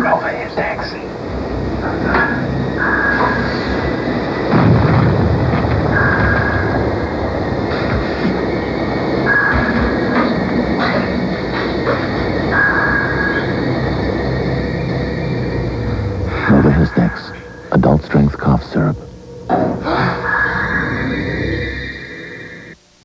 Over here, taxi. Nova Histex, adult strength cough syrup.